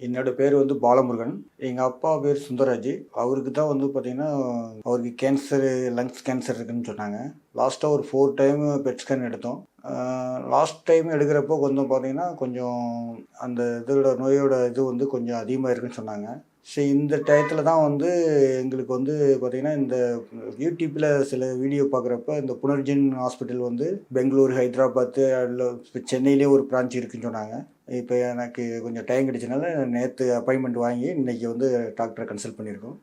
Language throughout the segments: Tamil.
என்னோட பேர் வந்து பாலமுருகன். எங்கள் அப்பா பேர் சுந்தரராஜ். அவருக்கு தான் வந்து பார்த்திங்கன்னா அவருக்கு கேன்சரு, லங்ஸ் கேன்சர் இருக்குதுன்னு சொன்னாங்க. லாஸ்ட்டாக ஒரு 4 டைம் பெட் ஸ்கேன் எடுத்தோம். லாஸ்ட் டைம் எடுக்கிறப்போ பார்த்திங்கன்னா கொஞ்சம் அந்த இதோட நோயோட இது வந்து கொஞ்சம் அதிகமாக இருக்குன்னு சொன்னாங்க. சரி, இந்த டயத்தில் தான் வந்து எங்களுக்கு வந்து பார்த்திங்கன்னா இந்த யூடியூப்பில் சில வீடியோ பார்க்குறப்ப இந்த புனர்ஜென் ஹாஸ்பிட்டல் வந்து பெங்களூர், ஹைதராபாத்து, அதில் இப்போ சென்னையிலே ஒரு பிரான்ச் இருக்குன்னு சொன்னாங்க. இப்போ எனக்கு கொஞ்சம் டைம் கிடைச்சனால நேற்று அப்பாயின்மெண்ட் வாங்கி இன்றைக்கி வந்து டாக்டரை கன்சல்ட் பண்ணியிருக்கோம்.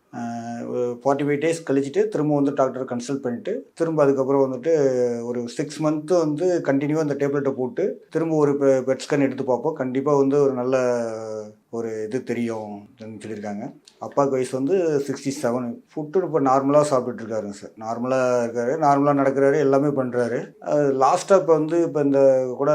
ஒரு 45 டேஸ் கழிச்சிட்டு திரும்ப வந்து டாக்டரை கன்சல்ட் பண்ணிவிட்டு திரும்ப அதுக்கப்புறம் வந்துட்டு ஒரு 6 மந்த்து வந்து கண்டினியூவாக அந்த டேப்லெட்டை போட்டு திரும்ப ஒரு பெட் ஸ்கேன் எடுத்து பார்ப்போம். கண்டிப்பாக வந்து ஒரு நல்ல ஒரு இது தெரியும் சொல்லியிருக்காங்க. அப்பாவுக்கு வயசு வந்து 67. ஃபுட்டு இப்போ நார்மலாக சாப்பிட்டுருக்காருங்க சார். நார்மலாக இருக்கார், நார்மலாக நடக்கிறாரு, எல்லாமே பண்ணுறாரு. லாஸ்ட்டாக இப்போ இந்த கூட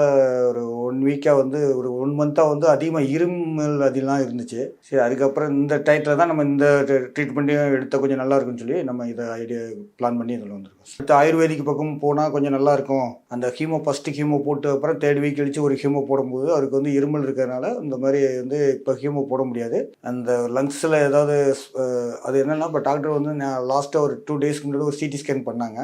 ஒரு 1 வீக்காக வந்து ஒரு 1 மந்த்தாக வந்து அதிகமாக இருமல் அதெல்லாம் இருந்துச்சு. சரி, அதுக்கப்புறம் இந்த டயத்தில் தான் நம்ம இந்த ட்ரீட்மெண்ட்டையும் எடுத்தால் கொஞ்சம் நல்லா இருக்குன்னு சொல்லி நம்ம இதை ஐடியா பிளான் பண்ணி இதில் வந்திருக்கோம். அடுத்து ஆயுர்வேதிக் பக்கம் போனால் கொஞ்சம் நல்லாயிருக்கும். அந்த ஃபஸ்ட்டு ஹீமோ போட்டு அப்புறம் 3rd வீக் கழிச்சு ஒரு ஹீமோ போடும்போது அவருக்கு வந்து இருமல் இருக்கிறதுனால இந்த மாதிரி வந்து இப்போ ஹீமோ போட முடியாது. அந்த லங்ஸில் ஏதாவது அது என்னென்னா இப்போ டாக்டர் வந்து லாஸ்ட்டாக ஒரு 2 டேஸ்க்கு முன்னாடி ஒரு சிடி ஸ்கேன் பண்ணாங்க.